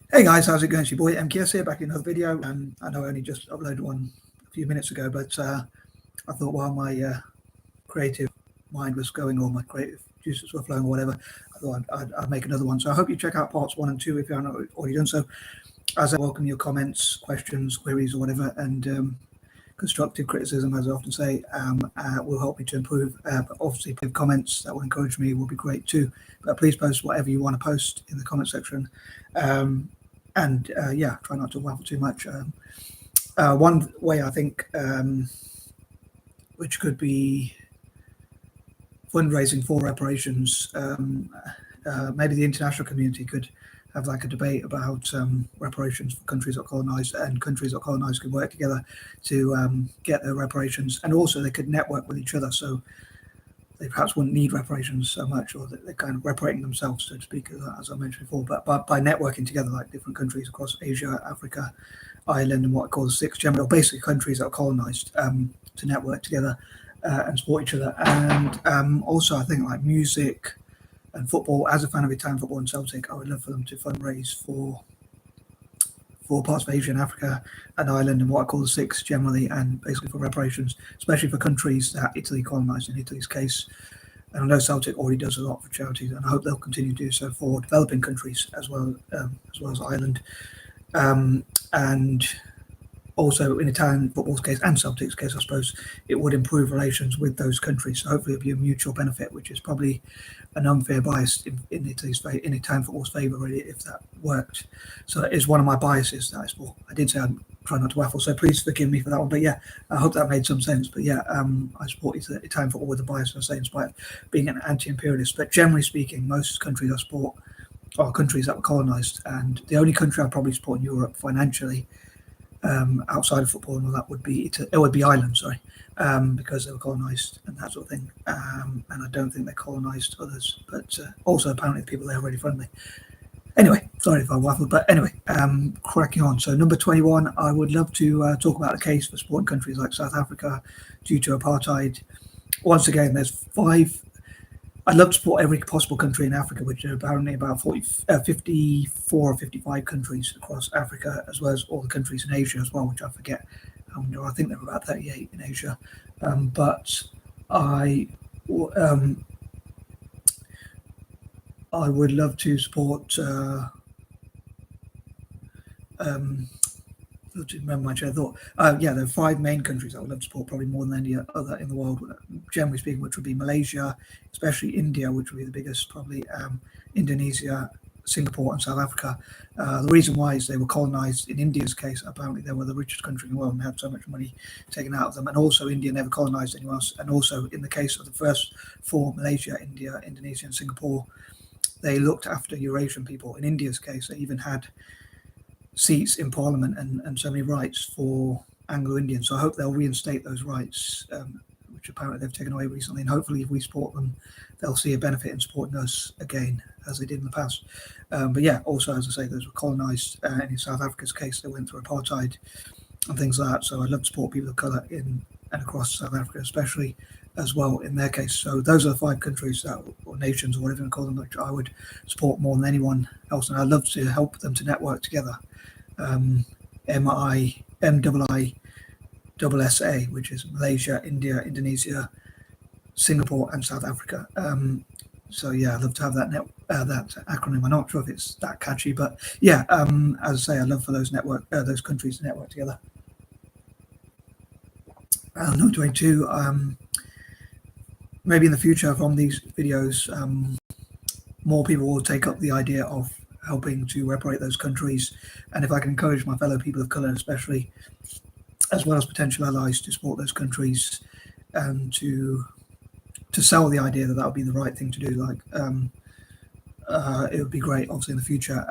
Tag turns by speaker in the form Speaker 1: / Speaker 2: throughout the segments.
Speaker 1: Hey guys, how's it going? It's your boy M.K.S here, back in another video. I know I only just uploaded one a few minutes ago, but I thought while my creative mind was going, or my creative juices were flowing or whatever, I thought I'd make another one. So I hope you check out parts 1 and 2 if you haven't already done so. As I welcome your comments, questions, queries or whatever, and constructive criticism, as I often say, will help me to improve. But obviously, comments that will encourage me will be great too. But please post whatever you want to post in the comment section. Yeah, try not to waffle too much. One way I think, which could be fundraising for reparations, maybe the international community could have like a debate about reparations for countries that are colonized, and countries that are colonized could work together to get their reparations, and also they could network with each other, so they perhaps wouldn't need reparations so much, or they're kind of reparating themselves, so to speak, as I mentioned before. But by networking together, like different countries across Asia, Africa, Ireland, and what I call the six general, basically countries that are colonized, to network together and support each other. And also, I think like music and football. As a fan of Italian football and Celtic, I would love for them to fundraise for parts of Asia and Africa and Ireland and what I call the six generally, and basically for reparations, especially for countries that Italy colonized in Italy's case. And I know Celtic already does a lot for charities, and I hope they'll continue to do so for developing countries as well as Ireland. And also in Italian football's case and Celtic's case, I suppose it would improve relations with those countries. So hopefully it'll be a mutual benefit, which is probably an unfair bias in Italian football's favour, really, if that worked. So that is one of my biases that I support. I did say I'd try not to waffle, so please forgive me for that one. But yeah, I hope that made some sense. But yeah, I support Italian football with a bias, I say, in spite of being an anti-imperialist. But generally speaking, most countries I support are countries that were colonised, and the only country I probably support in Europe financially, outside of football and all that, would be Ireland, sorry, because they were colonised and that sort of thing. And I don't think they colonised others, but also apparently the people there are really friendly. Anyway, sorry if I waffled, but anyway, cracking on. So number 21, I would love to talk about the case for supporting countries like South Africa due to apartheid. Once again, there's 5. I'd love to support every possible country in Africa, which are apparently about 54 or 55 countries across Africa, as well as all the countries in Asia as well, which I forget how many. I think there are about 38 in Asia. But I would love to support. To remember my chair thought. Yeah, there are 5 main countries I would love to support, probably more than any other in the world, generally speaking, which would be Malaysia, especially India, which would be the biggest, probably Indonesia, Singapore, and South Africa. The reason why is they were colonized. In India's case, apparently they were the richest country in the world and had so much money taken out of them. And also India never colonized anyone else. And also in the case of the first 4, Malaysia, India, Indonesia, and Singapore, they looked after Eurasian people. In India's case, they even had seats in parliament and so many rights for Anglo-Indians. So I hope they'll reinstate those rights, which apparently they've taken away recently. And hopefully if we support them, they'll see a benefit in supporting us again, as they did in the past. But yeah, also, as I say, those were colonised. And in South Africa's case, they went through apartheid and things like that. So I'd love to support people of colour in and across South Africa, especially as well in their case. So those are the 5 countries that, or nations, or whatever you call them, which I would support more than anyone else. And I'd love to help them to network together. M.I.S.S.A, which is Malaysia, India, Indonesia, Singapore, and South Africa. So yeah, I'd love to have that that acronym. I'm not sure if it's that catchy, but yeah, as I say, I'd love for those countries to network together. Number 22, maybe in the future from these videos, more people will take up the idea of helping to reparate those countries, and if I can encourage my fellow people of colour, especially, as well as potential allies, to support those countries and to sell the idea that would be the right thing to do, like it would be great, obviously, in the future.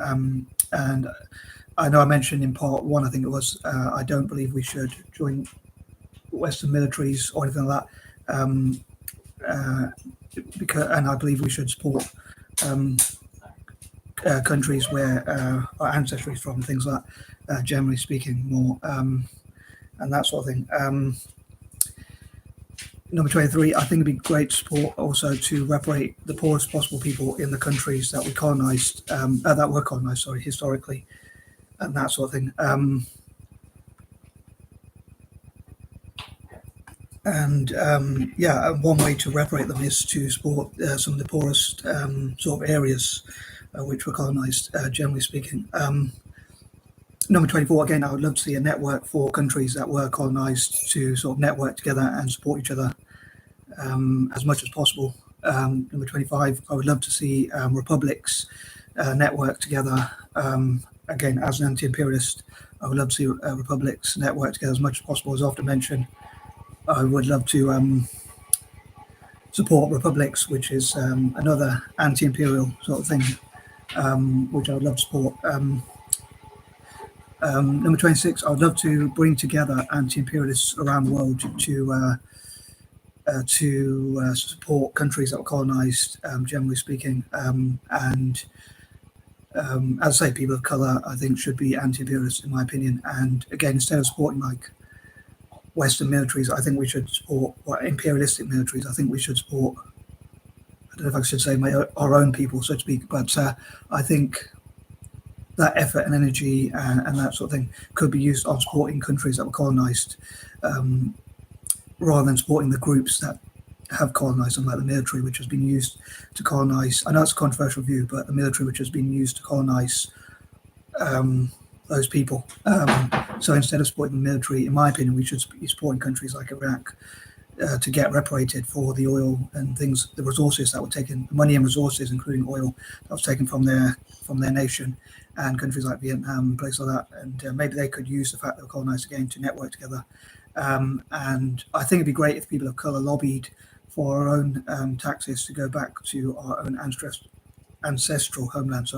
Speaker 1: And I know I mentioned in part 1, I think it was, I don't believe we should join Western militaries or anything like that, and I believe we should support countries where our ancestry is from, things like that, generally speaking, more, and that sort of thing. Number 23, I think it'd be great support also to reparate the poorest possible people in the countries that we colonized, that were colonized, sorry, historically. that sort of thing. Yeah, one way to reparate them is to support some of the poorest sort of areas which were colonized, generally speaking. Number 24, again, I would love to see a network for countries that were colonized to sort of network together and support each other as much as possible. Number 25, I would love to see republics network together. Again, as an anti-imperialist, I would love to see republics network together as much as possible. As often mentioned, I would love to support republics, which is another anti-imperial sort of thing, which I would love to support. Number 26, I would love to bring together anti-imperialists around the world to support countries that were colonized, generally speaking. As I say, people of color, I think, should be anti-imperialist, in my opinion. And again, instead of supporting like Western militaries, I think we should support imperialistic militaries. I think we should support, I don't know if I should say our own people, so to speak, but I think that effort and energy and that sort of thing could be used on supporting countries that were colonized, rather than supporting the groups that have colonized them, like the military, which has been used to colonize. I know it's a controversial view, but the military, which has been used to colonize those people. So instead of supporting the military, in my opinion, we should be supporting countries like Iraq to get reparated for the oil and things, the resources that were taken, money and resources, including oil, that was taken from their nation, and countries like Vietnam, places like that. And maybe they could use the fact that they were colonized again to network together. And I think it'd be great if people of color lobbied for our own taxes to go back to our own ancestral homeland,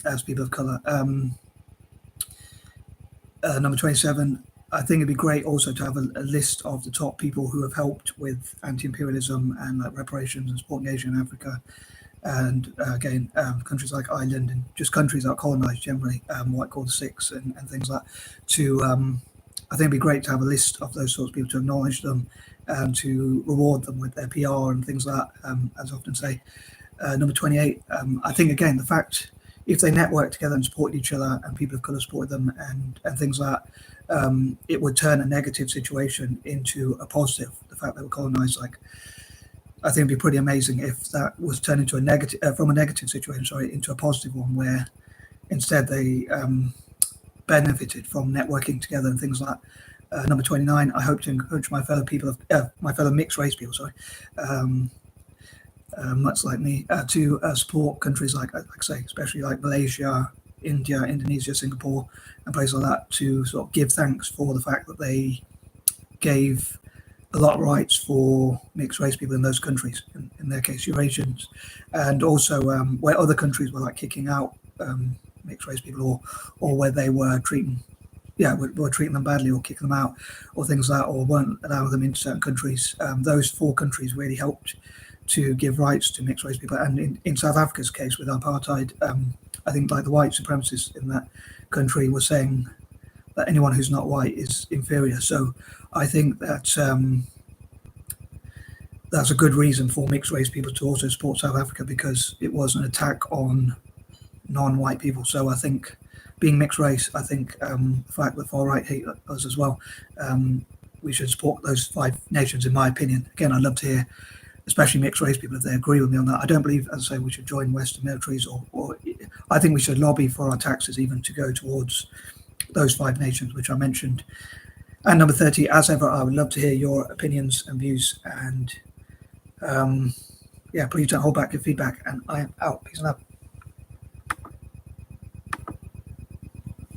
Speaker 1: as people of color. Number 27, I think it'd be great also to have a list of the top people who have helped with anti-imperialism and like reparations and supporting Asia and Africa. And again, countries like Ireland and just countries that are colonized generally, White Quarter Six and things like that. I think it'd be great to have a list of those sorts of people, to acknowledge them and to reward them with their PR and things like that, as I often say. Number 28, I think, again, the fact if they network together and support each other and people of colour supported them and things like that, it would turn a negative situation into a positive. The fact that we're colonised, like, I think it'd be pretty amazing if that was turned into a negative, from a negative situation, into a positive one, where instead they benefited from networking together and things like that. Number 29, I hope to encourage my fellow mixed race people, much like me, to support countries like I say, especially like Malaysia, India, Indonesia, Singapore, and places like that, to sort of give thanks for the fact that they gave a lot of rights for mixed race people in those countries, in their case Eurasians, and also where other countries were like kicking out mixed race people, or where they were treating them badly or kicking them out or things like that, or weren't allowing them into certain countries. Those 4 countries really helped to give rights to mixed race people. And in South Africa's case with apartheid, I think like the white supremacists in that country were saying that anyone who's not white is inferior. So I think that's a good reason for mixed race people to also support South Africa, because it was an attack on non-white people. So I think, being mixed race, I think the fact that far right hate us as well, we should support those 5 nations, in my opinion. Again, I'd love to hear, especially mixed race people, if they agree with me on that. I don't believe, as I say, we should join Western militaries, or I think we should lobby for our taxes even to go towards those 5 nations which I mentioned. And number 30, as ever, I would love to hear your opinions and views, and please don't hold back your feedback, and I am out. Peace and love.